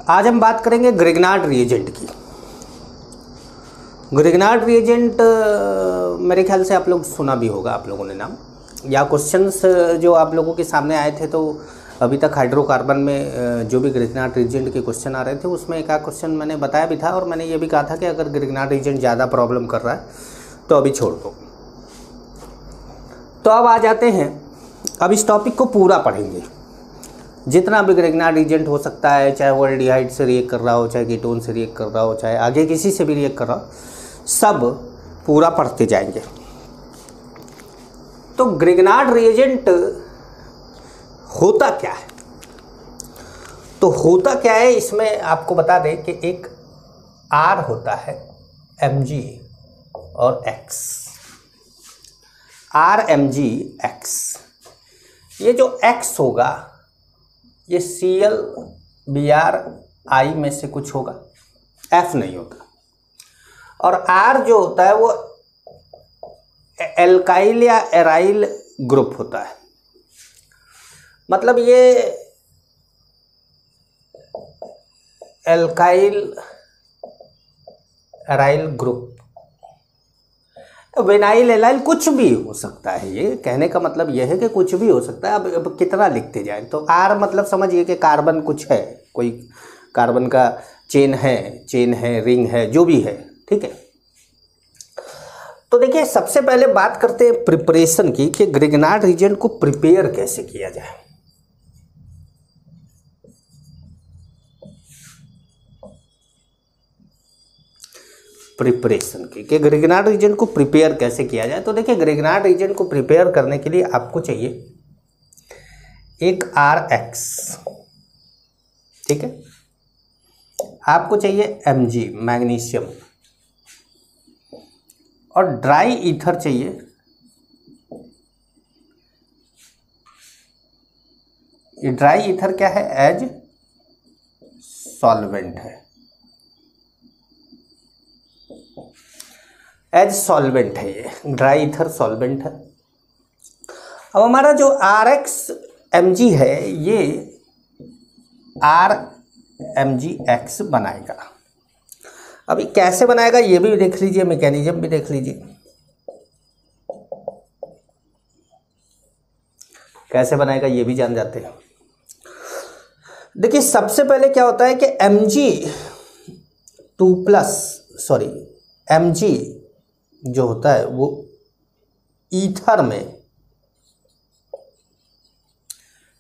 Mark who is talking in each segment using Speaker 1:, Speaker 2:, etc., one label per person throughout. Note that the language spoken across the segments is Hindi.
Speaker 1: आज हम बात करेंगे ग्रिग्नार्ड रिएजेंट की। ग्रिग्नार्ड रिएजेंट मेरे ख्याल से आप लोग सुना भी होगा आप लोगों ने नाम, या क्वेश्चंस जो आप लोगों के सामने आए थे। तो अभी तक हाइड्रोकार्बन में जो भी ग्रिग्नार्ड रिएजेंट के क्वेश्चन आ रहे थे उसमें एक आध क्वेश्चन मैंने बताया भी था, और मैंने ये भी कहा था कि अगर ग्रिग्नार्ड रिएजेंट ज़्यादा प्रॉब्लम कर रहा है तो अभी छोड़ दो। तो अब आ जाते हैं, अब इस टॉपिक को पूरा पढ़ेंगे। जितना भी ग्रिग्नार्ड रिएजेंट हो सकता है, चाहे वो एल्डिहाइड से रिएक्ट कर रहा हो, चाहे कीटोन से रिएक्ट कर रहा हो, चाहे आगे किसी से भी रिएक्ट कर रहा हो, सब पूरा पढ़ते जाएंगे। तो ग्रिग्नार्ड रिएजेंट होता क्या है? तो होता क्या है इसमें आपको बता दें कि एक R होता है Mg और X, RMg X। ये जो X होगा ये Cl Br I में से कुछ होगा, F नहीं होता। और R जो होता है वो एल्काइल या एराइल ग्रुप होता है। मतलब ये alkyl aryl group, vinyl allyl कुछ भी हो सकता है। ये कहने का मतलब यह है कि कुछ भी हो सकता है। अब कितना लिखते जाएं? तो R मतलब समझिए कि कार्बन कुछ है, कोई कार्बन का चेन है, रिंग है, जो भी है, ठीक है। तो देखिए सबसे पहले बात करते हैं प्रिपरेशन की, कि ग्रिग्नार्ड रिएजेंट को प्रिपेयर कैसे किया जाए। प्रिपरेशन की कि ग्रिग्नार्ड रिएजेंट को प्रिपेयर कैसे किया जाए। तो देखिए ग्रिग्नार्ड रिएजेंट को प्रिपेयर करने के लिए आपको चाहिए एक RX, ठीक है। आपको चाहिए Mg मैग्नीशियम, और ड्राई ईथर चाहिए। ये ड्राई ईथर क्या है? एज सॉल्वेंट है, एज सॉल्वेंट है। ये ड्राई ईथर सॉल्वेंट है। अब हमारा जो RX Mg है ये RMgX बनाएगा। अभी कैसे बनाएगा ये भी देख लीजिए, मैकेनिज्म भी देख लीजिए कैसे बनाएगा, ये भी जान जाते हैं। देखिए सबसे पहले क्या होता है कि Mg जो होता है वो ईथर में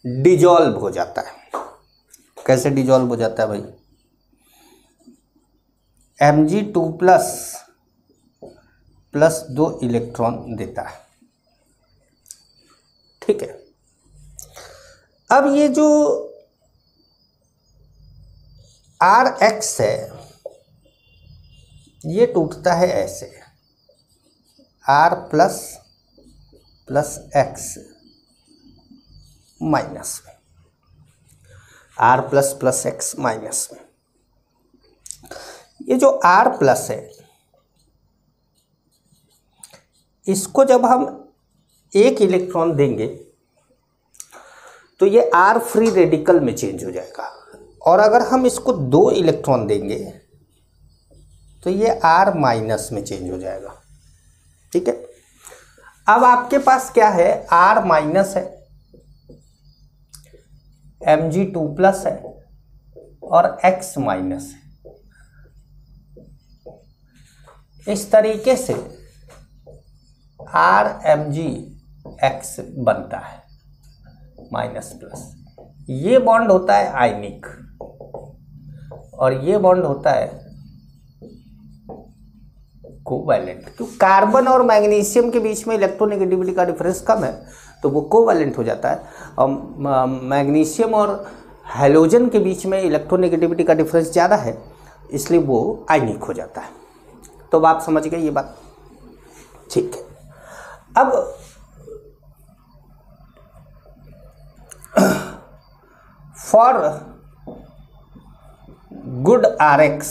Speaker 1: डिजॉल्व हो जाता है। कैसे डिजॉल्व हो जाता है भाई? Mg2 प्लस 2 इलेक्ट्रॉन देता है, ठीक है। अब ये जो RX है ये टूटता है ऐसे, R प्लस X माइनस में, R प्लस X माइनस में। ये जो R प्लस है इसको जब हम एक इलेक्ट्रॉन देंगे तो ये R फ्री रेडिकल में चेंज हो जाएगा, और अगर हम इसको 2 इलेक्ट्रॉन देंगे तो ये R माइनस में चेंज हो जाएगा, ठीक है। अब आपके पास क्या है? R माइनस है, Mg2 प्लस है और X माइनस है। इस तरीके से RMgX बनता है माइनस प्लस। ये बॉन्ड होता है आयनिक और ये बॉन्ड होता है कोवैलेंट। तो कार्बन और मैग्नीशियम के बीच में इलेक्ट्रोनेगेटिविटी का डिफरेंस कम है तो वो कोवैलेंट हो जाता है, और मैग्नीशियम और हैलोजन के बीच में इलेक्ट्रोनेगेटिविटी का डिफरेंस ज़्यादा है इसलिए वो आयनिक हो जाता है। तो आप समझ गए ये बात, ठीक है। अब for good RX,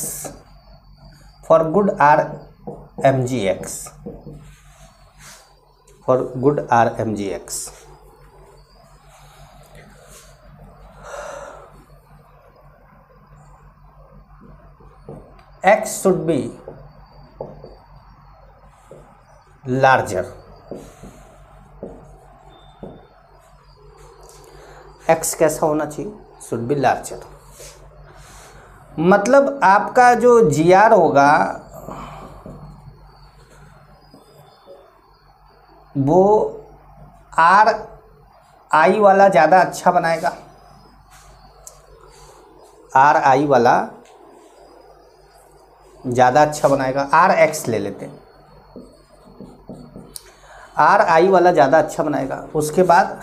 Speaker 1: for good RMgX, for good RMgX x should be larger, x कैसा होना चाहिए, शुड बी लार्जर। मतलब आपका जो GR होगा वो RI वाला ज़्यादा अच्छा बनाएगा, RI वाला ज़्यादा अच्छा बनाएगा। RX ले लेते हैं, RI वाला ज़्यादा अच्छा बनाएगा। उसके बाद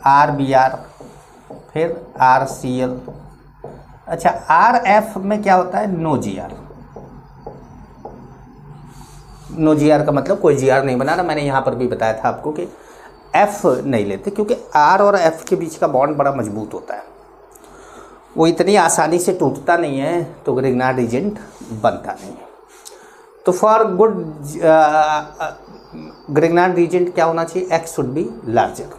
Speaker 1: RBR, फिर RCL। अच्छा, RF में क्या होता है, नो GR। नो GR का मतलब कोई GR नहीं बनाना। मैंने यहाँ पर भी बताया था आपको कि F नहीं लेते, क्योंकि R और F के बीच का बॉन्ड बड़ा मजबूत होता है, वो इतनी आसानी से टूटता नहीं है, तो ग्रिग्नार्ड रीजेंट बनता नहीं है। तो फॉर गुड ग्रिग्नार्ड रीजेंट क्या होना चाहिए, X should be larger.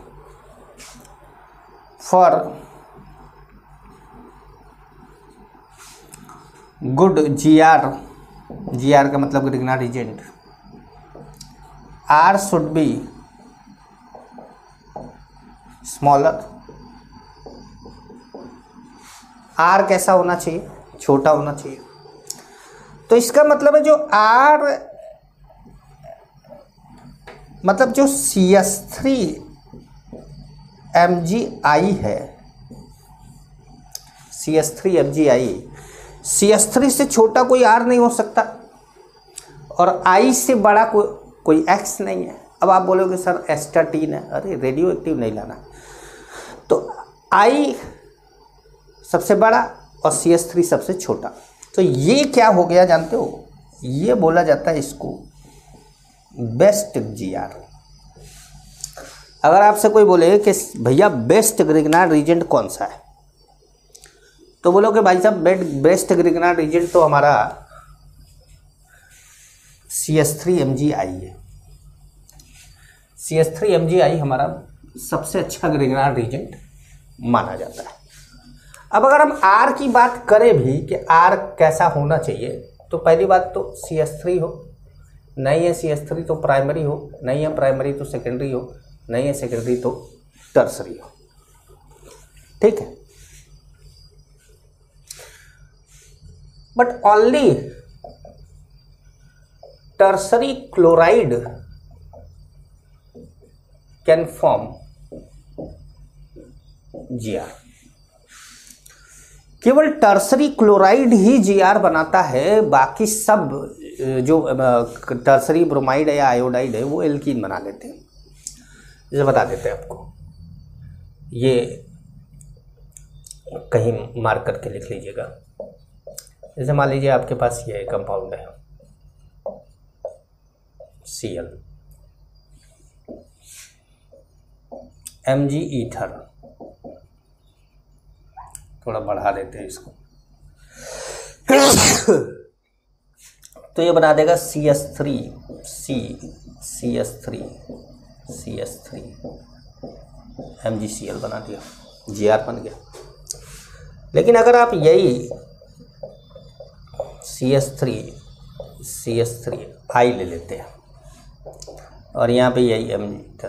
Speaker 1: For good GR का मतलब Grignard reagent, R should be smaller. R कैसा होना चाहिए, छोटा होना चाहिए। तो इसका मतलब है जो R मतलब जो CS3MgI है, CS3MgI, CS3 से छोटा कोई R नहीं हो सकता और I से बड़ा कोई X नहीं है। अब आप बोलोगे सर एस्टाटीन है, अरे रेडियो एक्टिव नहीं लाना। तो I सबसे बड़ा और CS3 सबसे छोटा। तो ये क्या हो गया जानते हो, ये बोला जाता है इसको बेस्ट GR। अगर आपसे कोई बोले कि भैया बेस्ट ग्रिग्नार्ड रीजेंट कौन सा है, तो बोलोगे भाई साहब बेस्ट ग्रिग्नार्ड रीजेंट तो हमारा CS3MgI है। CS3MgI हमारा सबसे अच्छा ग्रिग्नार्ड रीजेंट माना जाता है। अब अगर हम R की बात करें भी कि R कैसा होना चाहिए, तो पहली बात तो CS3 हो, नहीं है CS3 तो प्राइमरी हो, नहीं है प्राइमरी तो सेकेंडरी हो, नहीं है सेकेंडरी तो टर्सरी हो। ठीक है, but only tertiary chloride can form GR। केवल टर्सरी क्लोराइड ही GR बनाता है, बाकी सब जो टर्सरी ब्रोमाइड है या आयोडाइड है वो एल्कीन बना लेते हैं। जैसे बता देते हैं आपको, ये कहीं मार्क करके लिख लीजिएगा। जैसे मान लीजिए आपके पास ये कंपाउंड है Cl, Mg ईथर, थोड़ा बढ़ा देते हैं इसको, तो ये बना देगा CS3 MgCl बना दिया, GR बन गया। लेकिन अगर आप यही CS3I ले लेते हैं और यहाँ पे यही Mg,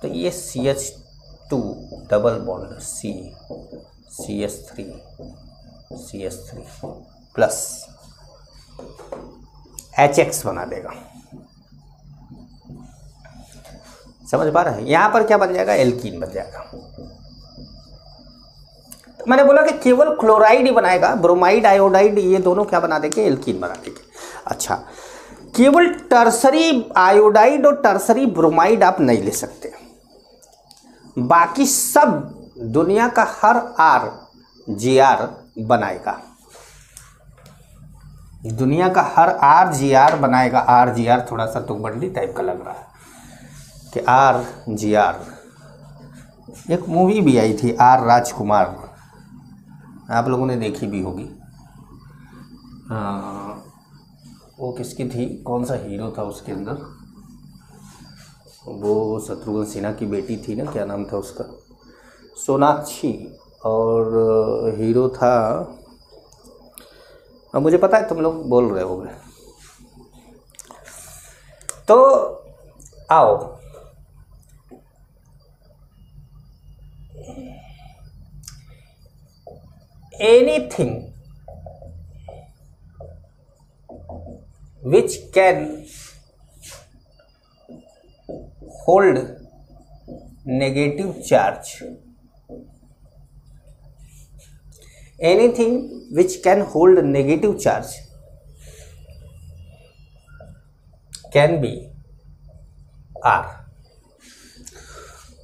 Speaker 1: तो ये CH2 double bond CS3 plus HX बना देगा। समझ पा रहे हैं, यहां पर क्या बन जाएगा, एल्कीन बन जाएगा। तो मैंने बोला कि केवल क्लोराइड ही बनाएगा, ब्रोमाइड आयोडाइड ये दोनों क्या बना देंगे, एल्कीन बना देंगे। अच्छा, केवल टर्सरी आयोडाइड और टर्सरी ब्रोमाइड आप नहीं ले सकते, बाकी सब दुनिया का हर R GR बनाएगा, दुनिया का हर R GR बनाएगा। R GR थोड़ा सा तुकबंदी टाइप का लग रहा है कि R GR। एक मूवी भी आई थी R राजकुमार, आप लोगों ने देखी भी होगी। वो किसकी थी, कौन सा हीरो था उसके अंदर, वो शत्रुघ्न सिन्हा की बेटी थी ना, क्या नाम था उसका, सोनाक्षी, और हीरो था और मुझे पता है तुम लोग बोल रहे होगे। तो आओ, anything which can hold negative charge, anything which can hold negative charge can be R।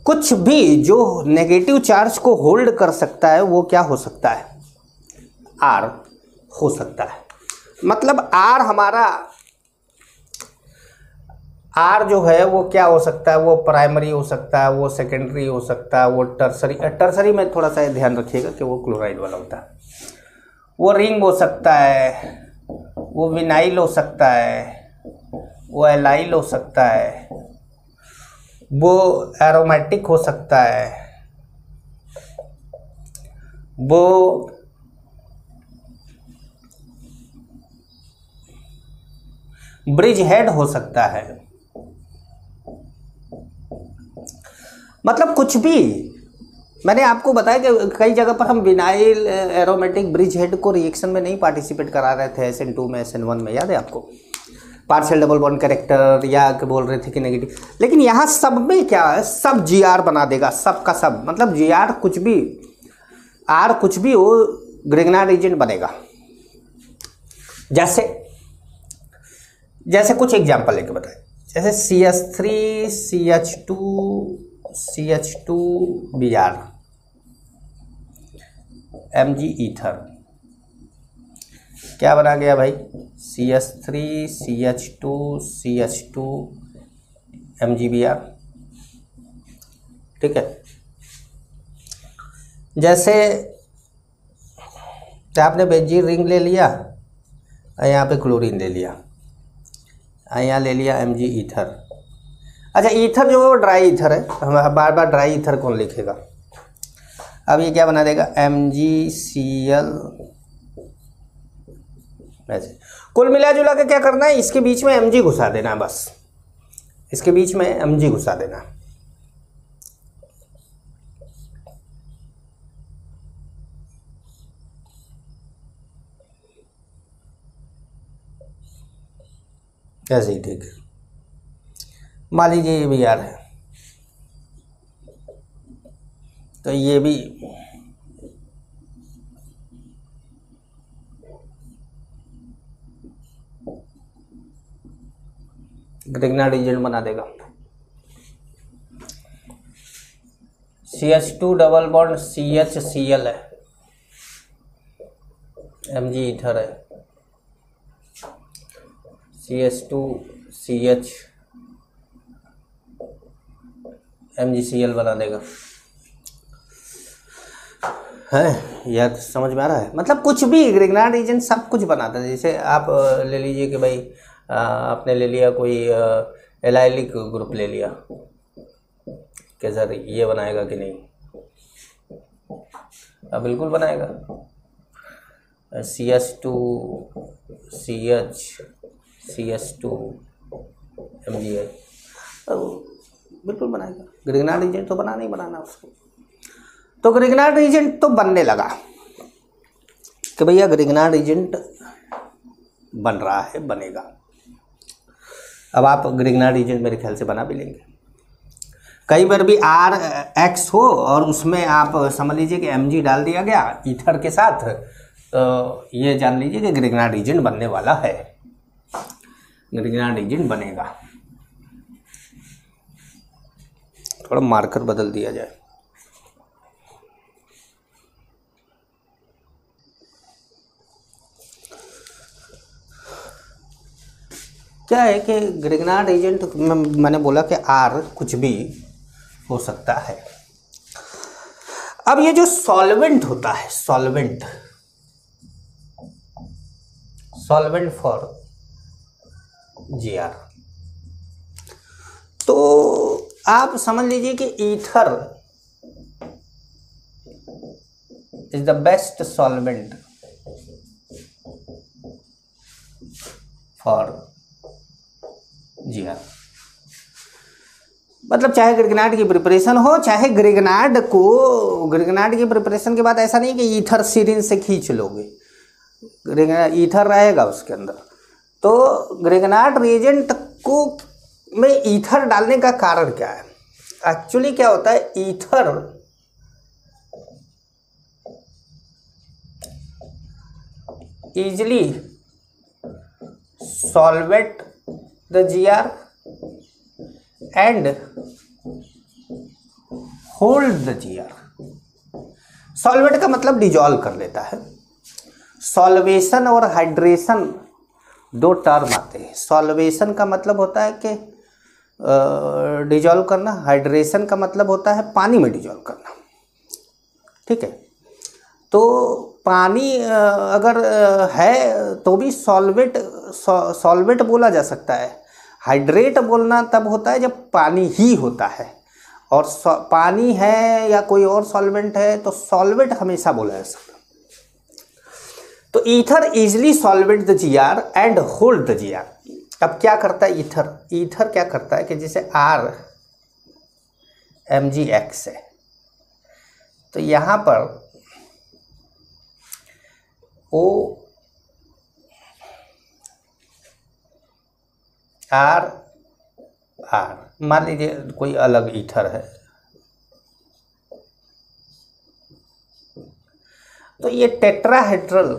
Speaker 1: कुछ भी जो नेगेटिव चार्ज को होल्ड कर सकता है वो क्या हो सकता है? R हो सकता है। मतलब R हमारा, R जो है वो क्या हो सकता है? वो प्राइमरी हो सकता है, वो सेकेंडरी हो सकता है, वो टर्सरी, टर्सरी में थोड़ा सा ध्यान रखिएगा कि वो क्लोराइड वाला होता है। वो रिंग हो सकता है, वो विनाइल हो सकता है, वो एलाइल हो सकता है, वो एरोमेटिक हो सकता है, वो ब्रिज हेड हो सकता है। मतलब कुछ भी। मैंने आपको बताया कि कई जगह पर हम विनाइल, एरोमेटिक, ब्रिज हेड को रिएक्शन में नहीं पार्टिसिपेट करा रहे थे SN2 में, SN1 में, याद है आपको? पार्शियल डबल बॉन्ड कैरेक्टर या बोल रहे थे कि नेगेटिव। लेकिन यहाँ सब में क्या है? सब GR बना देगा, सब का सब। मतलब GR कुछ भी, R कुछ भी हो, ग्रिग्नार्ड एजेंट बनेगा। जैसे कुछ एग्जांपल लेके बताएं। जैसे CH3 CH2 CH2Br Mg ether क्या बना गया भाई? CH3 CH2 CH2 MgBr। ठीक है। जैसे आपने बेंजीन रिंग ले लिया, यहाँ पे क्लोरीन ले लिया, यहाँ ले लिया Mg ईथर। अच्छा, ईथर जो है वो ड्राई ईथर है, हम बार बार ड्राई ईथर कौन लिखेगा? अब ये क्या बना देगा? MgCl। ऐसे कुल मिला जुला के क्या करना है? इसके बीच में Mg घुसा देना है, बस इसके बीच में Mg घुसा देना। ऐसे ही ठीक है। मान लीजिए ये भी यार है, तो ये भी ग्रिग्नार्ड एजेंट बना देगा। CH2 डबल बॉन्ड CHCl है, Mg ईथर है, CH2 CH MgCl बना देगा। है यार, समझ में आ रहा है? मतलब कुछ भी ग्रिग्नार्ड एजेंट सब कुछ बनाता है। जैसे आप ले लीजिए कि भाई आपने ले लिया कोई एलाइलिक ग्रुप ले लिया, कि सर ये बनाएगा कि नहीं? अब बिल्कुल बनाएगा। CH2 CH CH2 MgI बिल्कुल बनाएगा। ग्रिग्नार्ड एजेंट तो बनाना ही बनाना उसको। तो ग्रिग्नार्ड एजेंट तो बनने लगा कि भैया ग्रिग्नार्ड एजेंट बन रहा है, बनेगा। अब आप ग्रिग्नार्ड एजेंट मेरे ख्याल से बना भी लेंगे। कई बार भी RX हो और उसमें आप समझ लीजिए कि Mg डाल दिया गया ईथर के साथ, तो ये जान लीजिए कि ग्रिग्नार्ड एजेंट बनने वाला है, ग्रिग्नार्ड एजेंट बनेगा। थोड़ा मार्कर बदल दिया जाए। क्या है कि ग्रिग्नार्ड एजेंट मैंने बोला कि R कुछ भी हो सकता है। अब ये जो सॉल्वेंट होता है, सॉल्वेंट फॉर GR, तो आप समझ लीजिए कि ether is the best solvent for GR. मतलब चाहे ग्रिग्नार्ड की प्रिपरेशन हो, चाहे ग्रिग्नार्ड की प्रिपरेशन के बाद ऐसा नहीं कि ईथर सिरिंज से खींच लोगे, ईथर रहेगा उसके अंदर। तो ग्रिग्नार्ड रिएजेंट को में ईथर डालने का कारण क्या है? एक्चुअली क्या होता है, ether easily solvent the GR and hold the GR। Solvent का मतलब डिजॉल्व कर लेता है। सॉल्वेशन और हाइड्रेशन दो टर्म आते हैं। सॉल्वेशन का मतलब होता है कि डिजॉल्व करना, हाइड्रेशन का मतलब होता है पानी में डिजॉल्व करना। ठीक है, तो पानी अगर है तो भी सॉल्वेंट बोला जा सकता है। हाइड्रेट बोलना तब होता है जब पानी ही होता है, और पानी है या कोई और सॉल्वेंट है तो सॉल्वेंट हमेशा बोला जा सकता है। तो ether easily solvent the GR and hold the GR. अब क्या करता है ईथर क्या करता है कि जैसे R MgX है, तो यहाँ पर O R मान लीजिए कोई अलग ईथर है, तो ये टेट्राहेड्रल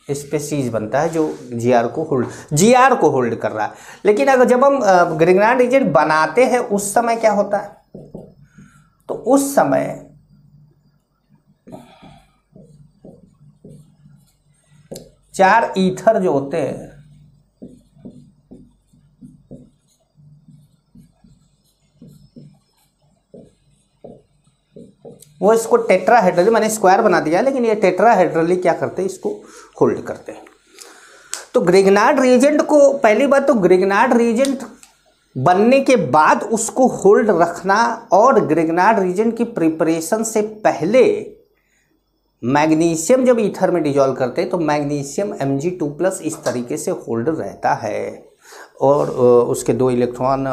Speaker 1: स्पीशीज बनता है जो जीआर को होल्ड कर रहा है। लेकिन अगर जब हम ग्रिग्नार्ड रिएजेंट बनाते हैं उस समय क्या होता है, तो उस समय चार ईथर जो होते हैं वो इसको टेट्राहेड्रली, मैंने स्क्वायर बना दिया, लेकिन ये टेट्राहेड्रली क्या करते हैं, इसको होल्ड करते हैं। तो ग्रिग्नार्ड रिएजेंट को, पहली बात तो ग्रिग्नार्ड रिएजेंट बनने के बाद उसको होल्ड रखना, और ग्रिग्नार्ड रिएजेंट की प्रिपरेशन से पहले मैग्नीशियम जब ईथर में डिजॉल्व करते हैं तो मैग्नीशियम Mg2+ इस तरीके से होल्ड रहता है, और उसके 2 इलेक्ट्रॉन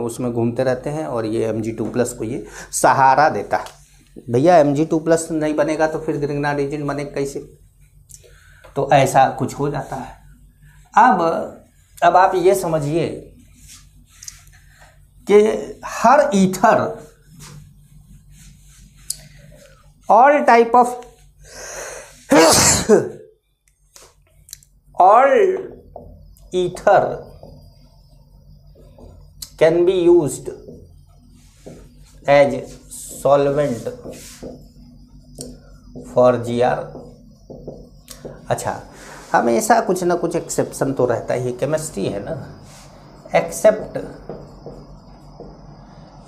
Speaker 1: उसमें घूमते रहते हैं, और ये Mg2+ को ये सहारा देता है। भैया Mg2+ नहीं बनेगा तो फिर ग्रिग्नार्ड रिएजेंट बनेगा कैसे? तो ऐसा कुछ हो जाता है। अब आप ये समझिए कि हर ether, all type of all ether can be used as solvent for GR। अच्छा, हमेशा कुछ ना कुछ एक्सेप्शन तो रहता ही, केमिस्ट्री है ना। एक्सेप्ट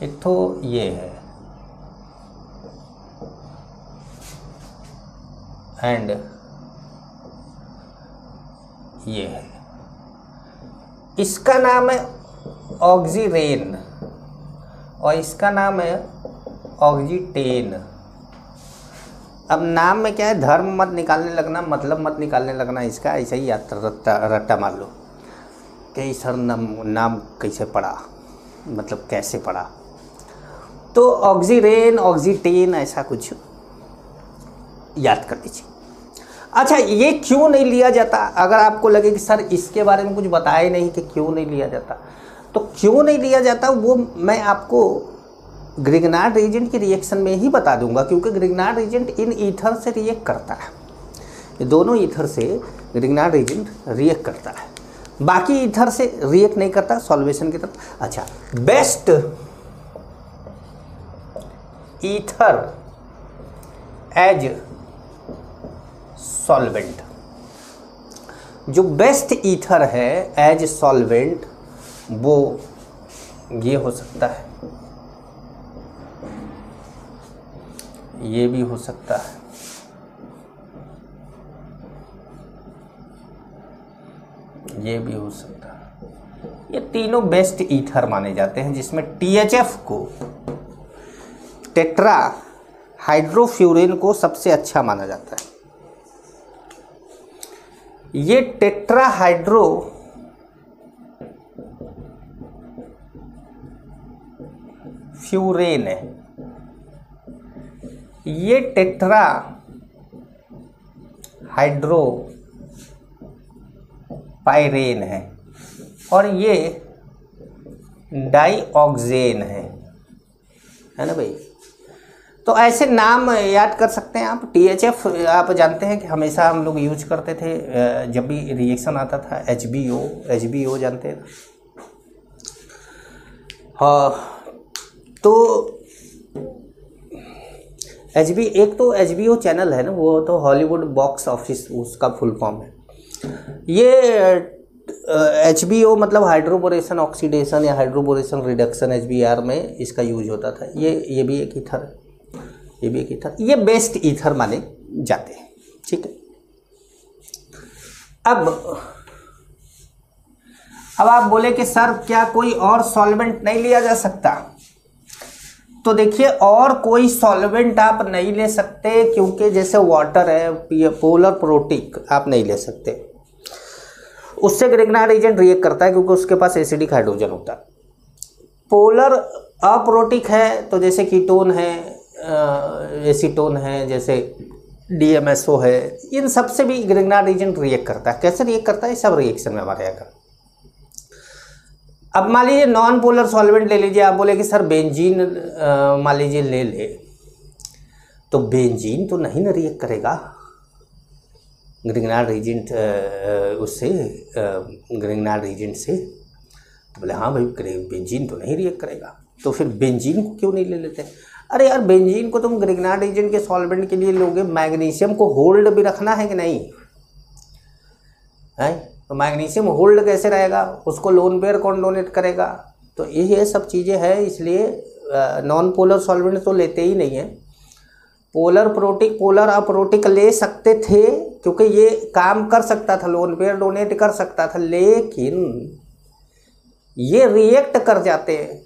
Speaker 1: एक तो ये है, एंड ये है, इसका नाम है ऑक्सीरेन और इसका नाम है ऑक्सीटेन। अब नाम में क्या है, धर्म मत निकालने लगना, मतलब मत निकालने लगना इसका, ऐसा ही याद रट्टा मार लो कि सर नाम कैसे पड़ा, मतलब कैसे पड़ा। तो ऑक्सीरेन, ऑक्सीटेन, ऐसा कुछ याद कर लीजिए। अच्छा, ये क्यों नहीं लिया जाता? अगर आपको लगे कि सर इसके बारे में कुछ बताया ही नहीं कि क्यों नहीं लिया जाता, तो क्यों नहीं लिया जाता वो मैं आपको ग्रिग्नार्ड रिएजेंट की रिएक्शन में ही बता दूंगा, क्योंकि ग्रिग्नार्ड रिएजेंट इन ईथर से रिएक्ट करता है। ये दोनों ईथर से ग्रिग्नार्ड रिएजेंट रिएक्ट करता है, बाकी ईथर से रिएक्ट नहीं करता सॉल्वेशन की तरफ। अच्छा, बेस्ट ईथर एज सॉल्वेंट, जो बेस्ट ईथर है एज सॉल्वेंट वो ये हो सकता है, ये भी हो सकता है, ये भी हो सकता है। ये तीनों बेस्ट ईथर माने जाते हैं, जिसमें THF को टेट्रा हाइड्रोफ्यूरेन को सबसे अच्छा माना जाता है। ये टेट्राहाइड्रो फ्यूरेन है, ये टेट्रा हाइड्रो पायरेन है और ये डाइऑक्सेन है ना भाई। तो ऐसे नाम याद कर सकते हैं आप। THF आप जानते हैं कि हमेशा हम लोग यूज करते थे जब भी रिएक्शन आता था। HBO जानते हैं। हाँ, तो एक तो HBO चैनल है ना, वो तो हॉलीवुड बॉक्स ऑफिस, उसका फुल फॉर्म है। ये HBO मतलब हाइड्रोबोरेशन ऑक्सीडेशन या हाइड्रोबोरेशन रिडक्शन, HBR में इसका यूज होता था। ये भी एक ईथर है, ये भी एक ईथर, ये बेस्ट ईथर माने जाते हैं। ठीक है। अब आप बोले कि सर क्या कोई और सॉल्वेंट नहीं लिया जा सकता? तो देखिए, और कोई सॉल्वेंट आप नहीं ले सकते, क्योंकि जैसे वाटर है, पोलर प्रोटिक आप नहीं ले सकते, उससे ग्रिग्नार्ड एजेंट रिएक्ट करता है क्योंकि उसके पास एसिडिक हाइड्रोजन होता है। पोलर अप्रोटिक है तो जैसे कीटोन है, एसीटोन है, जैसे DMSO है, इन सब से भी ग्रिग्नार्ड एजेंट रिएक्ट करता है। कैसे रिएक्ट करता है? सब रिएक्शन में हमारे आएगा। अब मान लीजिए नॉन पोलर सॉल्वेंट ले लीजिए, आप बोले कि सर बेंजीन मान लीजिए ले, तो बेंजीन तो नहीं ना रिएक्ट करेगा ग्रिग्नार्ड एजेंट उससे, ग्रिग्नार्ड एजेंट से। तो बोले हाँ भाई, बेंजीन तो नहीं रिएक्ट करेगा, तो फिर बेंजीन को क्यों नहीं ले लेते? अरे यार, बेंजीन को तुम ग्रिग्नार्ड एजेंट के सॉल्वेंट के लिए लोगे, मैग्नीशियम को होल्ड भी रखना है कि नहीं है? तो मैग्नीशियम होल्ड कैसे रहेगा? उसको लोन पेयर कौन डोनेट करेगा? तो ये सब चीज़ें हैं, इसलिए नॉन पोलर सॉल्वेंट तो लेते ही नहीं है। पोलर प्रोटिक, पोलर अप्रोटिक ले सकते थे क्योंकि ये काम कर सकता था, लोन पेयर डोनेट कर सकता था, लेकिन ये रिएक्ट कर जाते हैं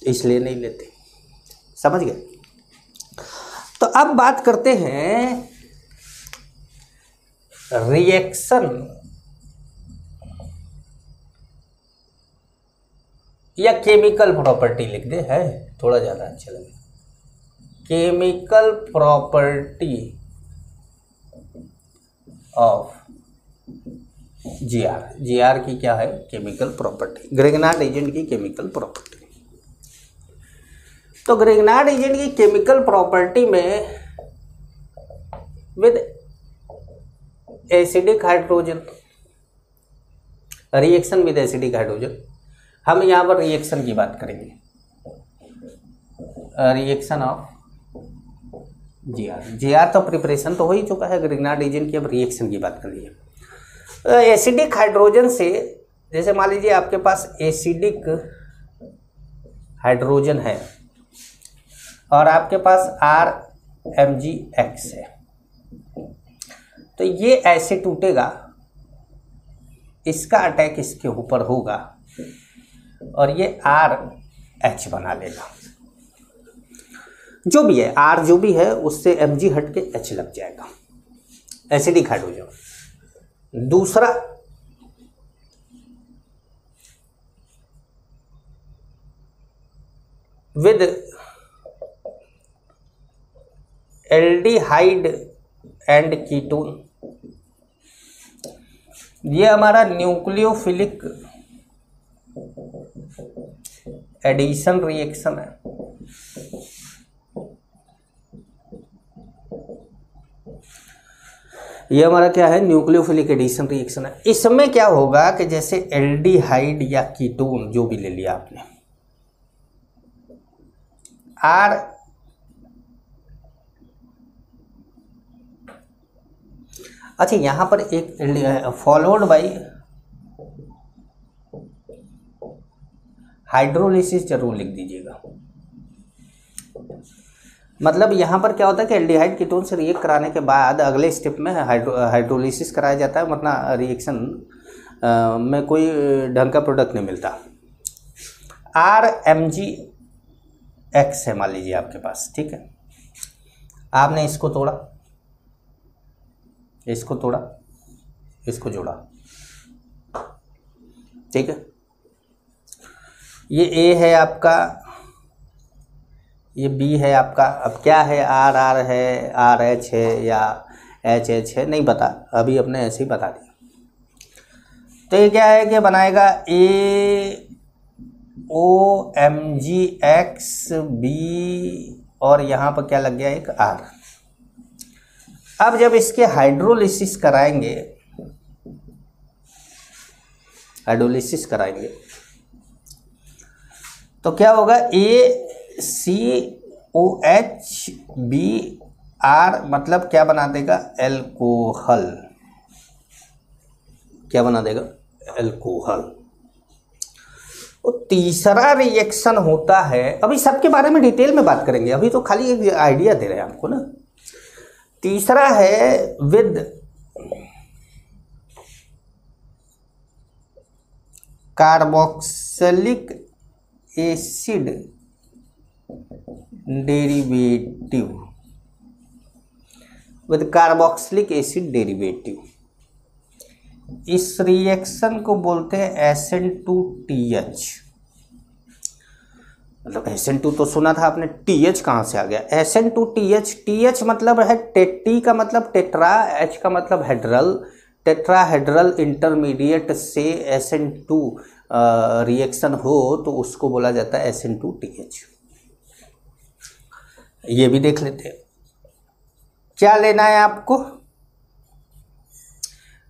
Speaker 1: इसलिए नहीं लेते। समझ गए? तो अब बात करते हैं रिएक्शन या केमिकल प्रॉपर्टी लिख दे, है थोड़ा ज़्यादा अच्छा लगे। केमिकल प्रॉपर्टी ऑफ GR की क्या है? केमिकल प्रॉपर्टी, ग्रिग्नार्ड एजेंट की केमिकल प्रॉपर्टी। तो ग्रिग्नार्ड एजेंट की केमिकल प्रॉपर्टी में with acidic hydrogen, reaction with acidic hydrogen, हम यहाँ पर रिएक्शन की बात करेंगे, रिएक्शन ऑफ GR तो प्रिपरेशन तो हो ही चुका है ग्रिग्नार्ड एजेंट की, अब रिएक्शन की बात कर लीजिए। एसिडिक हाइड्रोजन से, जैसे मान लीजिए आपके पास एसिडिक हाइड्रोजन है और आपके पास RMgX है, तो ये ऐसे टूटेगा, इसका अटैक इसके ऊपर होगा और ये RH बना लेगा। जो भी है, R जो भी है उससे Mg हट के H लग जाएगा, एसिडिक हाइड्रोजन। दूसरा विद एल्डिहाइड एंड कीटोन, ये हमारा न्यूक्लियोफिलिक एडिशन रिएक्शन है। ये हमारा क्या है? न्यूक्लियोफिलिक एडिशन रिएक्शन है। इसमें क्या होगा कि जैसे एल्डिहाइड या कीटोन जो भी ले लिया आपने, R अच्छा, यहां पर एक फॉलोड बाई हाइड्रोलिसिस जरूर लिख दीजिएगा। मतलब यहाँ पर क्या होता है कि एल्डिहाइड कीटोन से रिएक्ट कराने के बाद अगले स्टेप में हाइड्रोलिसिस कराया जाता है, मतलब रिएक्शन में कोई ढंग का प्रोडक्ट नहीं मिलता। RMgX है मान लीजिए आपके पास, ठीक है। आपने इसको तोड़ा, इसको तोड़ा, इसको जोड़ा, ठीक है। ये ए है आपका, ये बी है आपका। अब क्या है, आर आर है, आर एच है या एच एच है, नहीं पता, अभी अपने ऐसे ही बता दिया। तो ये क्या है कि बनाएगा A O M G X B और यहाँ पर क्या लग गया, एक आर। अब जब इसके हाइड्रोलिसिस कराएंगे, हाइड्रोलिसिस कराएंगे तो क्या होगा, ए सी ओ एच बी आर, मतलब क्या बना देगा, एल्कोहल। क्या बना देगा, एल्कोहल। और तीसरा रिएक्शन होता है, अभी सबके बारे में डिटेल में बात करेंगे, अभी तो खाली एक आइडिया दे रहे हैं आपको ना। तीसरा है with carboxylic acid derivative, with carboxylic acid derivative. इस रिएक्शन को बोलते हैं SN2TH। मतलब SN2 तो सुना था आपने, TH कहाँ से आ गया, SN2TH। TH मतलब है T का मतलब टेट्रा, H का मतलब हेड्रल, टेट्राहेड्रल इंटरमीडिएट से SN2 रिएक्शन हो तो उसको बोला जाता है SN2TH। ये भी देख लेते हैं। क्या लेना है आपको,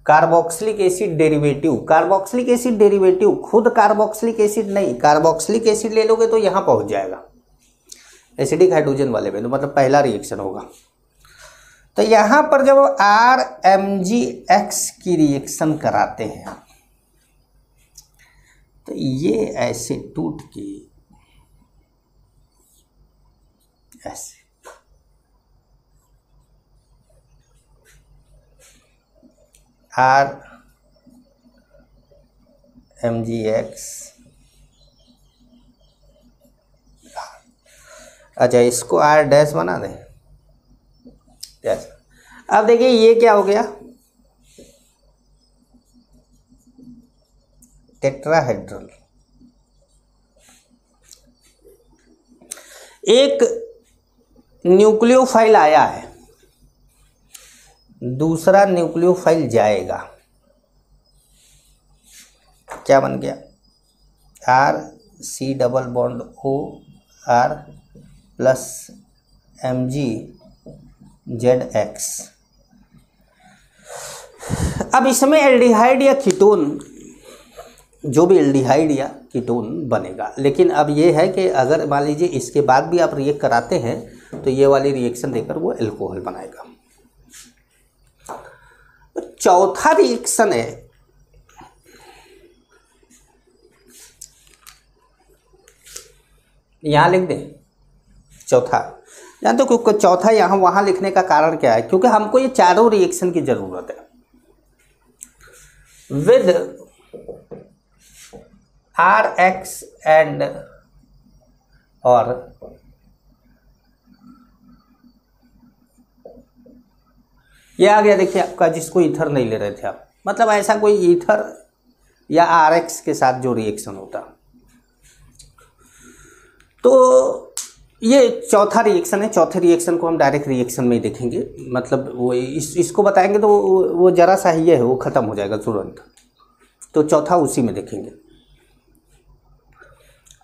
Speaker 1: carboxylic acid derivative. Carboxylic acid derivative, खुद कार्बोक्सिलिक एसिड नहीं, कार्बोक्सिलिक एसिड ले लोगे तो यहां पहुंच जाएगा एसिडिक हाइड्रोजन वाले में, तो मतलब पहला रिएक्शन होगा। तो यहां पर जब RMgX की रिएक्शन कराते हैं तो ये ऐसे टूट के ऐसे RMgX। अच्छा, इसको R डैश बना दें। अब देखिए ये क्या हो गया, टेट्राहेड्रल। एक न्यूक्लियोफाइल आया है, दूसरा न्यूक्लियोफाइल जाएगा, क्या बन गया, RC double bond OR plus MgZX। अब इसमें एल्डिहाइड या कीटोन, जो भी एल्डिहाइड या कीटोन बनेगा। लेकिन अब ये है कि अगर मान लीजिए इसके बाद भी आप रिएक्ट कराते हैं तो ये वाली रिएक्शन देकर वो एल्कोहल बनाएगा। चौथा रिएक्शन है, यहां लिख दें चौथा। जान तो क्योंकि चौथा यहां वहां लिखने का कारण क्या है, क्योंकि हमको ये चारों रिएक्शन की जरूरत है। विद RX एंड और ये आ गया, देखिए आपका, जिसको ईथर नहीं ले रहे थे आप, मतलब ऐसा कोई ईथर या RX के साथ जो रिएक्शन होता। तो ये चौथा रिएक्शन है। चौथे रिएक्शन को हम डायरेक्ट रिएक्शन में ही देखेंगे, मतलब वो इसको बताएंगे तो वो जरा सा ही है, वो खत्म हो जाएगा तुरंत। तो चौथा उसी में देखेंगे।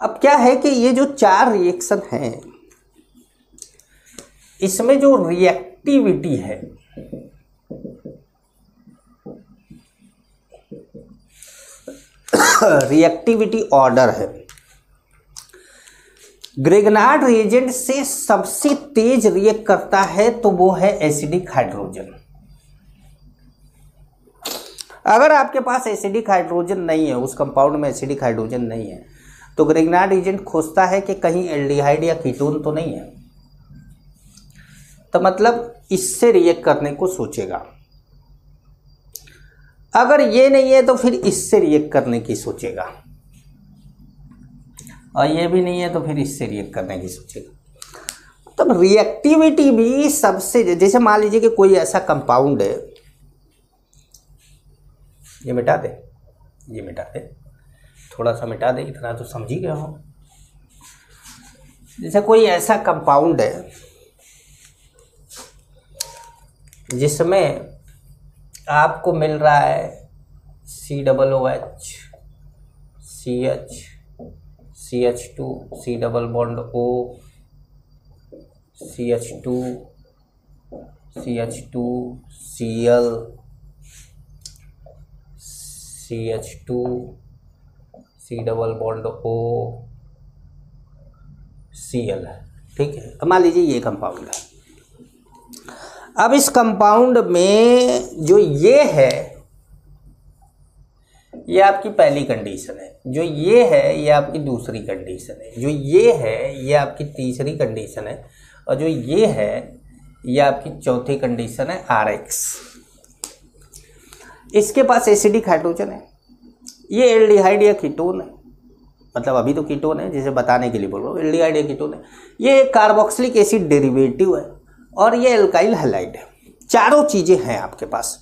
Speaker 1: अब क्या है कि ये जो चार रिएक्शन हैं, इसमें जो रिएक्टिविटी है, रिएक्टिविटी ऑर्डर है, ग्रेगनार्ड रिएजेंट से सबसे तेज रिएक्ट करता है तो वो है एसिडिक हाइड्रोजन। अगर आपके पास एसिडिक हाइड्रोजन नहीं है, उस कंपाउंड में एसिडिक हाइड्रोजन नहीं है, तो ग्रेगनार्ड रिएजेंट खोजता है कि कहीं एल्डिहाइड या कीटोन तो नहीं है, तो मतलब इससे रिएक्ट करने को सोचेगा। अगर ये नहीं है तो फिर इससे रिएक्ट करने की सोचेगा, और ये भी नहीं है तो फिर इससे रिएक्ट करने की सोचेगा। तब रिएक्टिविटी भी सबसे, जैसे मान लीजिए कि कोई ऐसा कंपाउंड है, ये मिटा दे, ये मिटा दे, थोड़ा सा मिटा दे, इतना तो समझ ही गया हो। जैसे कोई ऐसा कंपाउंड है जिसमें आपको मिल रहा है COOH, CH, CH2, C double bond O, CH2, CH2, Cl, CH2, C double bond O, Cl है, ठीक है। अब मान लीजिए ये कंपाउंड है। अब इस कंपाउंड में जो ये है, ये आपकी पहली कंडीशन है, जो ये है ये आपकी दूसरी कंडीशन है, जो ये है ये आपकी तीसरी कंडीशन है, और जो ये है ये आपकी चौथी कंडीशन है RX। इसके पास एसिडिक हाइड्रोजन है, ये एल्डिहाइड या कीटोन है, मतलब अभी तो कीटोन है, जिसे बताने के लिए बोल रहा हूँ, एल्डिहाइड या कीटोन है। ये एक कार्बोक्सिलिक एसिड डेरिवेटिव है और ये एल्काइल हैलाइड है। चारों चीज़ें हैं आपके पास।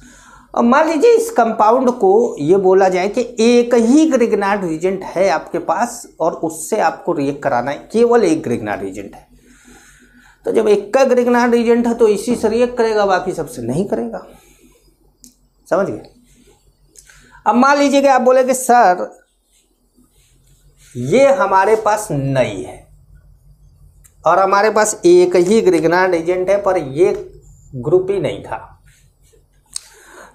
Speaker 1: और मान लीजिए इस कंपाउंड को ये बोला जाए कि एक ही ग्रिग्नार्ड रीजेंट है आपके पास और उससे आपको रिएक्ट कराना है, केवल एक ग्रिग्नार्ड रीजेंट है। तो जब एक का ग्रिग्नार्ड रीजेंट है तो इसी से रिएक्ट करेगा, बाकी सबसे नहीं करेगा। समझ गए? अब मान लीजिए कि आप बोले कि सर ये हमारे पास नहीं है और हमारे पास एक ही ग्रिग्नार्ड एजेंट है, पर ये ग्रुप ही नहीं था।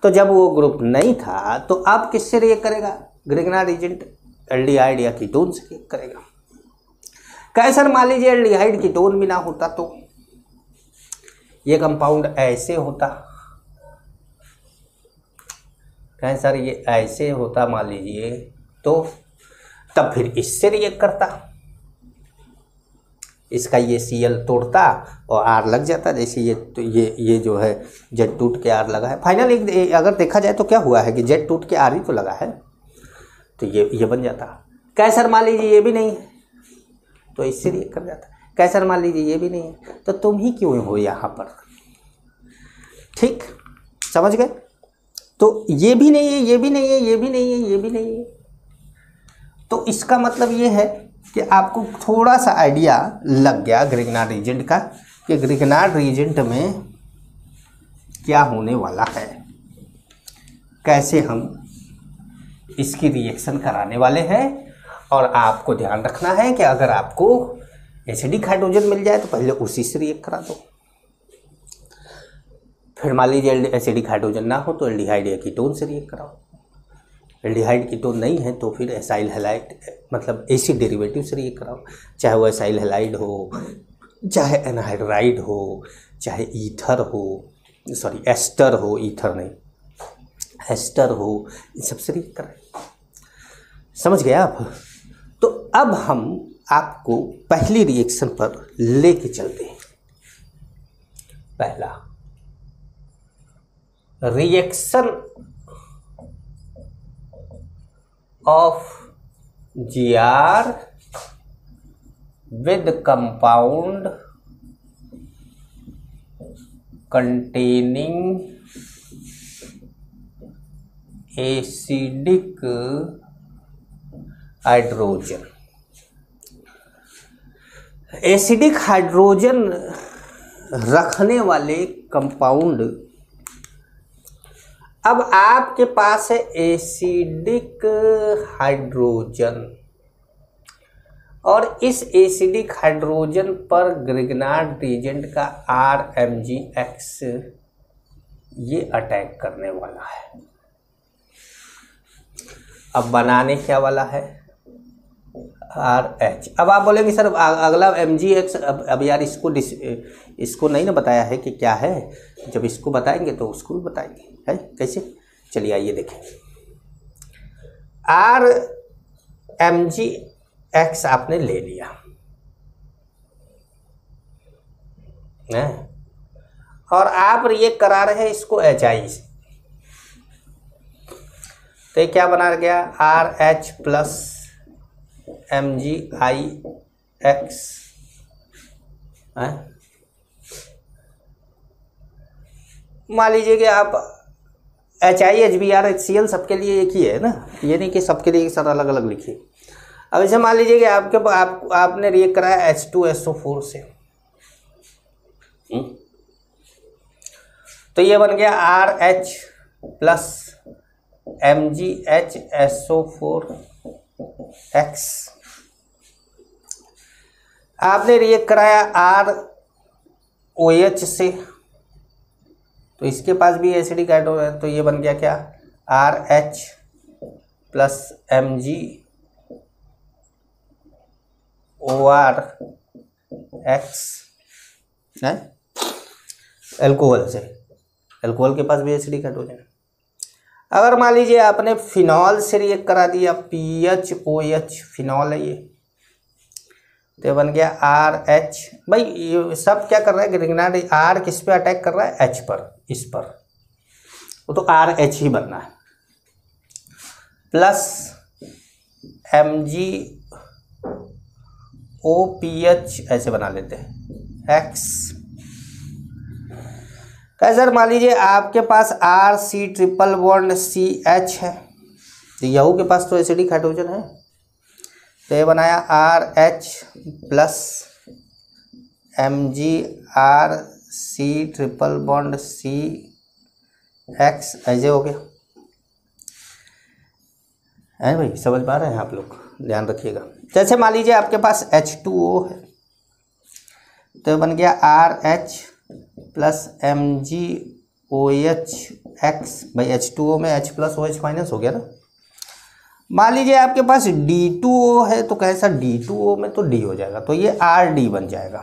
Speaker 1: तो जब वो ग्रुप नहीं था तो आप किससे रिएक्ट करेगा? ग्रिग्नार्ड एजेंट एल्डिहाइड या कीटोन से रिएक्ट करेगा। कहे सर मान लीजिए एल्डिहाइड कीटोन भी ना होता तो ये कंपाउंड ऐसे होता। कहे सर ये ऐसे होता मान लीजिए, तो तब फिर इससे रिएक्ट करता, इसका ये Cl तोड़ता और R लग जाता। जैसे ये तो ये जो है Z टूट के R लगा है। फाइनल एक अगर देखा जाए तो क्या हुआ है कि Z टूट के R ही तो लगा है, तो ये बन जाता। कैसर मान लीजिए ये भी नहीं है तो इससे रिएक्ट कर जाता। कैसर मान लीजिए ये भी नहीं है तो तुम ही क्यों हो यहाँ पर? ठीक, समझ गए? तो ये भी नहीं है, ये भी नहीं है, ये भी नहीं है, ये भी नहीं है। तो इसका मतलब ये है कि आपको थोड़ा सा आइडिया लग गया ग्रिग्नार्ड रीजेंट का कि ग्रिग्नार्ड रीजेंट में क्या होने वाला है, कैसे हम इसकी रिएक्शन कराने वाले हैं। और आपको ध्यान रखना है कि अगर आपको एसिडिक हाइड्रोजन मिल जाए तो पहले उसी से रिएक्ट करा दो। फिर मान लीजिए एसिडिक हाइड्रोजन ना हो तो एल्डिहाइड या कीटोन से रिएक्ट कराओ। एल्डिहाइड कीटोन नहीं है तो फिर एसाइल हैलाइड मतलब एसिड डेरिवेटिव से रिएक्ट कराओ, चाहे वो एसाइल हैलाइड हो, चाहे एनहाइड्राइड हो, चाहे ईथर हो, सॉरी एस्टर हो, ईथर नहीं एस्टर हो, इन सबसे रिएक्ट कराए। समझ गए आप? तो अब हम आपको पहली रिएक्शन पर लेके चलते हैं। पहला reaction of Gr with compound containing acidic hydrogen. Acidic hydrogen रखने वाले कंपाउंड, अब आपके पास है एसिडिक हाइड्रोजन और इस एसिडिक हाइड्रोजन पर ग्रिग्नार्ड रीजेंट का RMgX ये अटैक करने वाला है। अब बनाने क्या वाला है? RH। अब आप बोलेंगे सर अगला MgX, अब यार इसको नहीं ना बताया है कि क्या है। जब इसको बताएंगे तो उसको भी बताएंगे, है कैसे? चलिए आइए देखें। RMgX आपने ले लिया है और आप रिएक्ट करा रहे हैं इसको HI से, तो ये क्या बना गया? RH प्लस MgIX है। मान लीजिए कि आप HI HBr HCl सबके लिए एक ही है ना, ये नहीं कि सबके लिए एक सारा अलग अलग लिखिए। अब ऐसे मान लीजिए कि आपने रिएक्ट कराया H2SO4 से, तो ये बन गया RH प्लस MgHSO4X। आपने रिएक्ट कराया ROH से, तो इसके पास भी एसिडिक हाइड्रोजन है, तो ये बन गया क्या, RH प्लस MgORX है, एल्कोहल से, एल्कोहल के पास भी एसिडिक हाइड्रोजन है। अगर मान लीजिए आपने फिनॉल से रिएक्ट करा दिया, PHOH फिनॉल है ये, तो बन गया RH। भाई ये सब क्या कर रहा है, ग्रिग्नार्ड R किस पे अटैक कर रहा है, H पर, इस पर, वो तो RH ही बनना है, प्लस MgOPH ऐसे बना लेते हैं X। सर मान लीजिए आपके पास RC ट्रिपल बॉन्ड CH है, तो यहू के पास तो एसिडिक हाइड्रोजन है, तो ये बनाया RH plus MgRC triple bond CX ऐसे हो गया है। भाई समझ पा रहे हैं आप लोग, ध्यान रखिएगा। जैसे मान लीजिए आपके पास H2O है, तो बन गया RH प्लस MgOH X। भाई H2O में H प्लस OH माइनस हो गया ना। मान लीजिए आपके पास D2O है, तो कैसा, D2O में तो D हो जाएगा, तो ये RD बन जाएगा,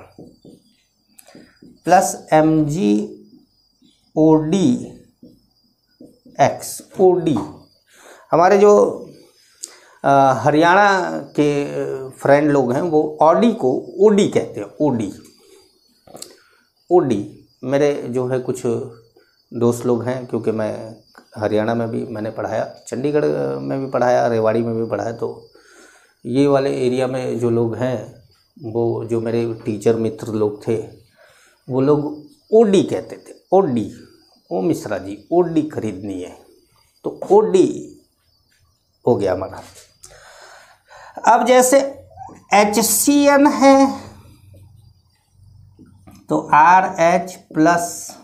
Speaker 1: प्लस MgOD X। OD हमारे जो हरियाणा के फ्रेंड लोग हैं वो OD को OD कहते हैं, OD। मेरे जो है कुछ दोस्त लोग हैं, क्योंकि मैं हरियाणा में भी मैंने पढ़ाया, चंडीगढ़ में भी पढ़ाया, रेवाड़ी में भी पढ़ाया, तो ये वाले एरिया में जो लोग हैं, वो जो मेरे टीचर मित्र लोग थे, वो लोग OD कहते थे, OD। ओ मिश्रा जी, OD खरीदनी है, तो OD हो गया हमारा। अब जैसे HCN है, तो RH प्लस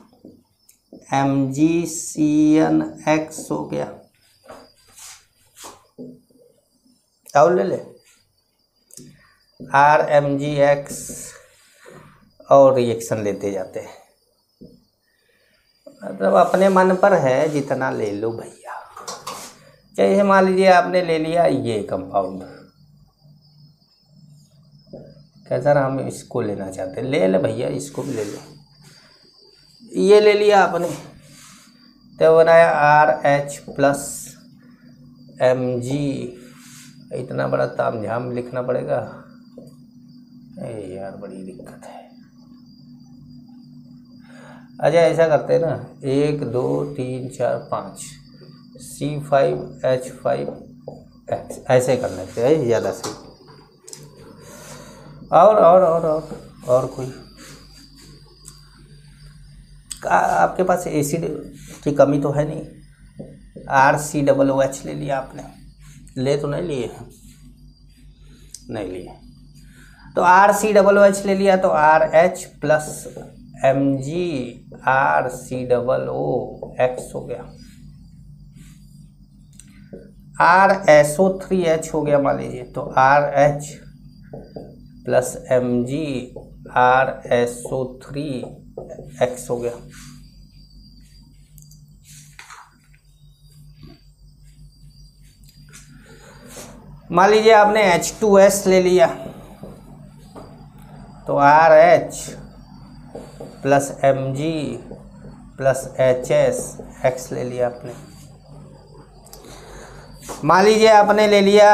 Speaker 1: MgCnX हो गया, और ले ले RMgX, और रिएक्शन लेते जाते हैं, मतलब अपने मन पर है, जितना ले लो भैया। जैसे मान लीजिए आपने ले लिया ये कंपाउंड, कैसा रहा, हम इसको लेना चाहते हैं, ले ले भैया, इसको भी ले लो। ये ले लिया आपने, तो बनाया RH प्लस Mg। इतना बड़ा तामझाम लिखना पड़ेगा, यार बड़ी दिक्कत है। अच्छा ऐसा करते हैं ना, 1 2 3 4 5 C5H5X ऐसे कर लेते हैं, ज़्यादा सही। और कोई आपके पास एसिड की कमी तो है नहीं। RCOOH ले लिया आपने, ले तो नहीं लिए, नहीं लिए, तो RCOOH ले लिया, तो RH प्लस MgRCOOX हो गया। RSO3H हो गया मान लीजिए, तो RH प्लस MgRSO3X हो गया। मान लीजिए आपने H2S ले लिया, तो RH plus Mg plus HS ले लिया आपने। मान लीजिए आपने ले लिया,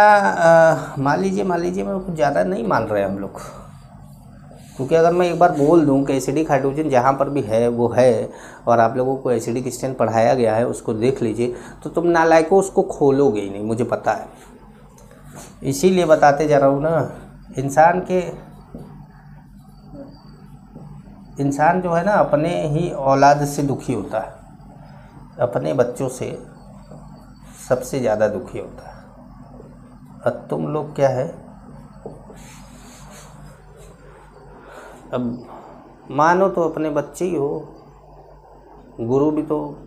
Speaker 1: मान लीजिए मैं कुछ ज़्यादा नहीं मान रहे हम लोग, क्योंकि अगर मैं एक बार बोल दूं कि एसिडिक हाइड्रोजन जहाँ पर भी है वो है, और आप लोगों को एसिडिक स्टेन पढ़ाया गया है, उसको देख लीजिए, तो तुम नालायकों उसको खोलोगे ही नहीं, मुझे पता है। इसीलिए बताते जा रहा हूँ ना, इंसान के इंसान जो है ना अपने ही औलाद से दुखी होता है, अपने बच्चों से सबसे ज़्यादा दुखी होता है। अब तुम लोग क्या है, अब मानो तो अपने बच्चे ही हो, गुरु भी तो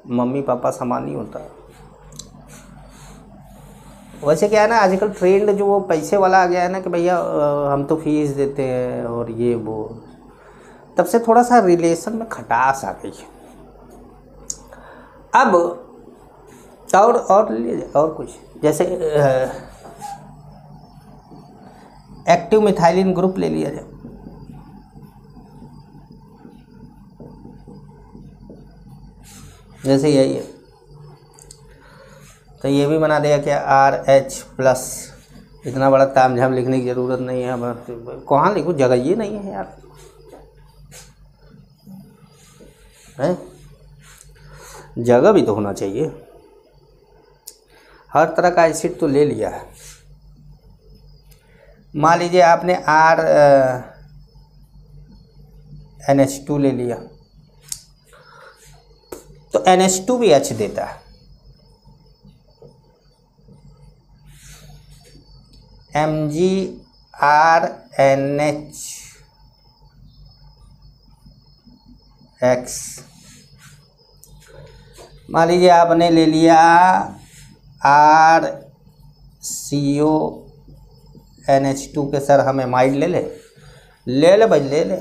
Speaker 1: मम्मी पापा समान ही होता है। वैसे क्या है ना, आजकल ट्रेंड जो वो पैसे वाला आ गया है ना कि भैया हम तो फीस देते हैं और ये वो, तब से थोड़ा सा रिलेशन में खटास आ गई है। अब और कुछ जैसे एक्टिव मिथाइलिन ग्रुप ले लिया जाए, जैसे यही है, तो ये भी बना दिया क्या RH+। इतना बड़ा तामझाम लिखने की ज़रूरत नहीं है। अब कहाँ लिखूँ, जगह ये नहीं है यार, है जगह भी तो होना चाहिए। हर तरह का एसिड तो ले लिया है। मान लीजिए आपने NH2 ले लिया, तो NH2 भी H देता है, MgRNH(X). मान लीजिए आपने ले लिया RCONH2 के सर हम एमाइड ले ले भाई, ले ले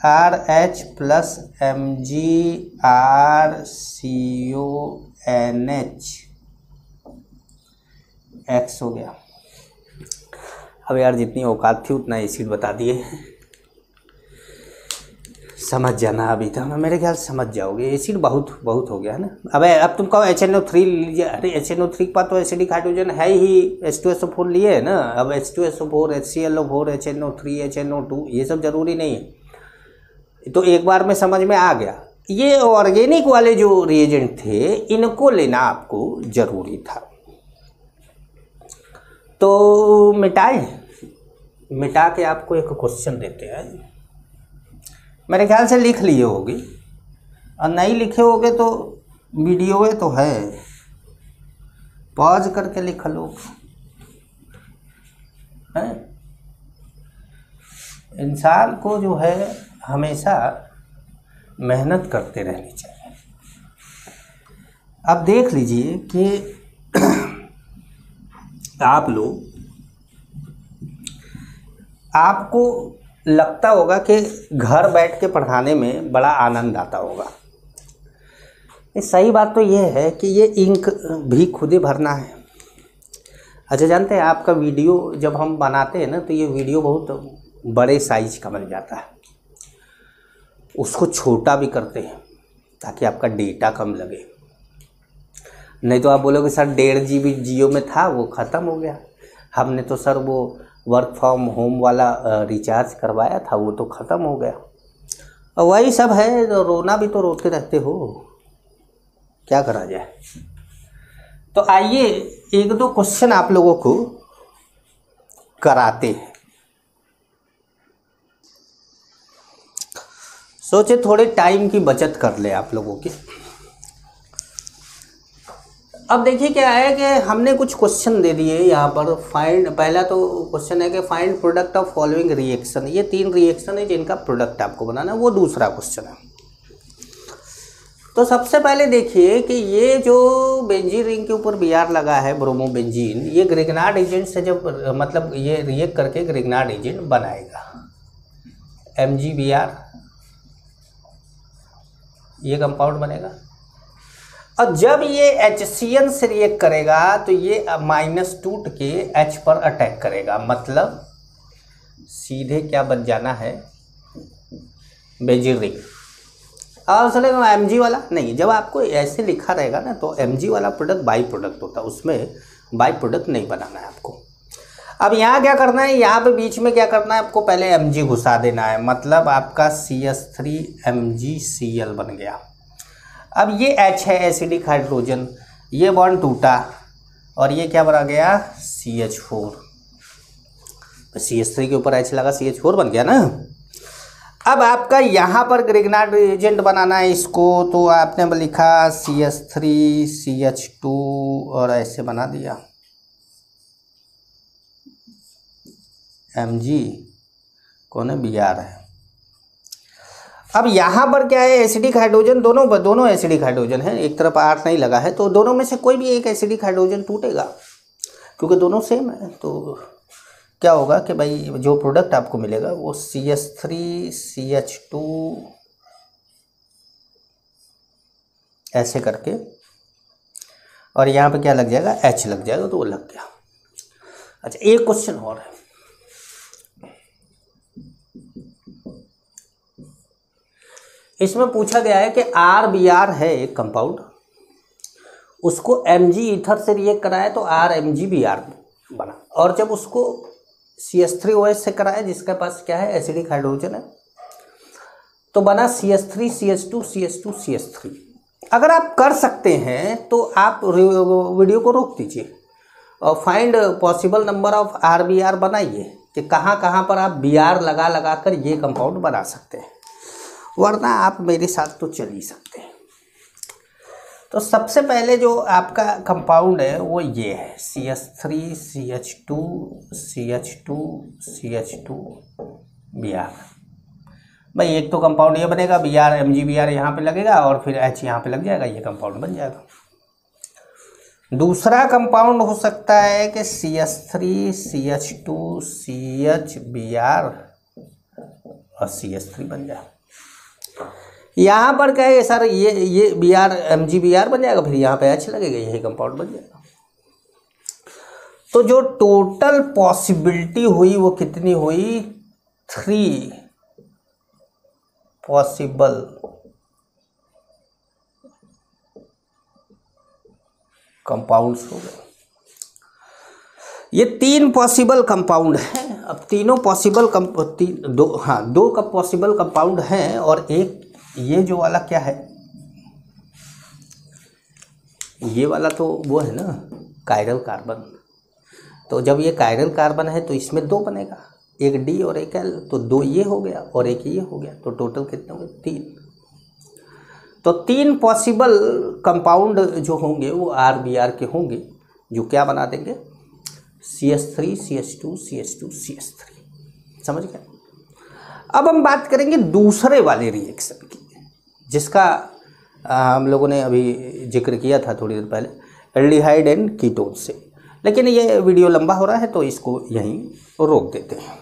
Speaker 1: RH+MgRCONH(X) हो गया। अब यार जितनी औकात थी उतना एसिड बता दिए, समझ जाना अभी तक ना, मेरे ख्याल से समझ जाओगे। एसिड बहुत हो गया है ना। अब तुम कहो HNO3 लीजिए, अरे HNO3 के पास तो एसिडिक हाइड्रोजन है ही, H2SO4 लिए है ना। अब H2SO4 HClO4 HNO3 HNO2 ये सब जरूरी नहीं है, तो एक बार में समझ में आ गया। ये ऑर्गेनिक वाले जो रिएजेंट थे इनको लेना आपको जरूरी था। तो मिटा के आपको एक क्वेश्चन देते हैं, मेरे ख्याल से लिख लिए होगी, और नहीं लिखे होगे तो वीडियो तो है, पॉज करके लिख लो। इंसान को जो है हमेशा मेहनत करते रहनी चाहिए। अब देख लीजिए कि आप लोग, आपको लगता होगा कि घर बैठ के पढ़ाने में बड़ा आनंद आता होगा। सही बात तो ये है कि ये इंक भी खुद ही भरना है। अच्छा जानते हैं, आपका वीडियो जब हम बनाते हैं ना, तो ये वीडियो बहुत बड़े साइज का बन जाता है, उसको छोटा भी करते हैं ताकि आपका डेटा कम लगे। नहीं तो आप बोलोगे सर 1.5 GB जियो में था वो ख़त्म हो गया, हमने तो सर वो वर्क फ्रॉम होम वाला रिचार्ज करवाया था वो तो ख़त्म हो गया। और वही सब है, तो रोना भी तो रोते रहते हो, क्या करा जाए। तो आइए 1-2 क्वेश्चन आप लोगों को कराते हैं। सोचे थोड़े टाइम की बचत कर ले आप लोगों की। अब देखिए क्या है कि हमने कुछ क्वेश्चन दे दिए यहाँ पर। पहला तो क्वेश्चन है कि find product of following reaction. ये 3 रिएक्शन है जिनका प्रोडक्ट आपको बनाना है, वो दूसरा क्वेश्चन है। तो सबसे पहले देखिए कि ये जो बेंजीन रिंग के ऊपर Br लगा है, ब्रोमोबेंजीन, ये ग्रिग्नार्ड एजेंट से जब मतलब ये रिएक्ट करके ग्रिग्नार्ड एजेंट बनाएगा MgBr, ये कंपाउंड बनेगा। और जब ये HCN से रिएक्ट करेगा तो ये माइनस टूट के H पर अटैक करेगा, मतलब सीधे क्या बन जाना है, बेंजीन रिंग। और चले Mg वाला नहीं, जब आपको ऐसे लिखा रहेगा ना तो Mg वाला प्रोडक्ट बाई प्रोडक्ट होता है, उसमें बाई प्रोडक्ट नहीं बनाना है आपको। अब यहाँ क्या करना है, यहाँ पे बीच में क्या करना है, आपको पहले Mg घुसा देना है, मतलब आपका CH3MgCl बन गया। अब ये H है, एसिडिक हाइड्रोजन, ये बॉन्ड टूटा और ये क्या बना गया, CH4। CH3 के ऊपर H लगा, CH4 बन गया ना। अब आपका यहाँ पर ग्रिग्नार्ड रिएजेंट बनाना है इसको, तो आपने लिखा CH3CH2 और ऐसे बना दिया Mg कौन है, Br है। अब यहाँ पर क्या है, एसिडिक हाइड्रोजन, दोनों एसिडिक हाइड्रोजन है, एक तरफ R नहीं लगा है, तो दोनों में से कोई भी एक एसिडिक हाइड्रोजन टूटेगा क्योंकि दोनों सेम है। तो क्या होगा कि भाई जो प्रोडक्ट आपको मिलेगा वो CH3CH2 ऐसे करके, और यहाँ पे क्या लग जाएगा, H लग जाएगा, तो वो लग गया। अच्छा, एक क्वेश्चन और है, इसमें पूछा गया है कि RBr है एक कंपाउंड, उसको Mg ईथर से रिएक्ट कराया तो RMgBr बना, और जब उसको CH3OH से कराया जिसके पास क्या है, एसिडिक हाइड्रोजन है, तो बना CH3CH2CH2CH3। अगर आप कर सकते हैं तो आप वीडियो को रोक दीजिए और find possible number of RBr बनाइए कि कहाँ कहाँ पर आप Br लगा कर ये कंपाउंड बना सकते हैं, वरना आप मेरे साथ तो चल ही सकते हैं। तो सबसे पहले जो आपका कंपाउंड है वो ये है CH3CH2CH2CH2Br। भाई एक तो कंपाउंड ये बनेगा, Br MgBr यहाँ पे लगेगा और फिर H यहाँ पे लग जाएगा, ये कंपाउंड बन जाएगा। दूसरा कंपाउंड हो सकता है कि CH3CH2CHBr और CH3 बन जाए। यहाँ पर क्या है सर, ये Br MgBr बन जाएगा, फिर यहाँ पे H लगेगा, यही कंपाउंड बन जाएगा। तो जो टोटल पॉसिबिलिटी हुई वो कितनी हुई, 3 पॉसिबल कंपाउंड्स हो गए। ये 3 पॉसिबल कंपाउंड हैं। अब तीनों पॉसिबल दो का पॉसिबल कंपाउंड हैं, और एक ये जो वाला क्या है, ये वाला तो वो है ना कायरल कार्बन। तो जब ये कायरल कार्बन है तो इसमें 2 बनेगा, एक D और एक L, तो 2 ये हो गया और एक ये हो गया, तो टोटल कितने हो गए, 3। तो 3 पॉसिबल कंपाउंड जो होंगे वो RBr के होंगे, जो क्या बना देंगे, CH3CH2CH2CH3। समझ गए। अब हम बात करेंगे दूसरे वाले रिएक्शन की, जिसका हम लोगों ने अभी जिक्र किया था थोड़ी देर पहले, एल्डिहाइड एंड कीटोन से। लेकिन ये वीडियो लंबा हो रहा है तो इसको यहीं रोक देते हैं।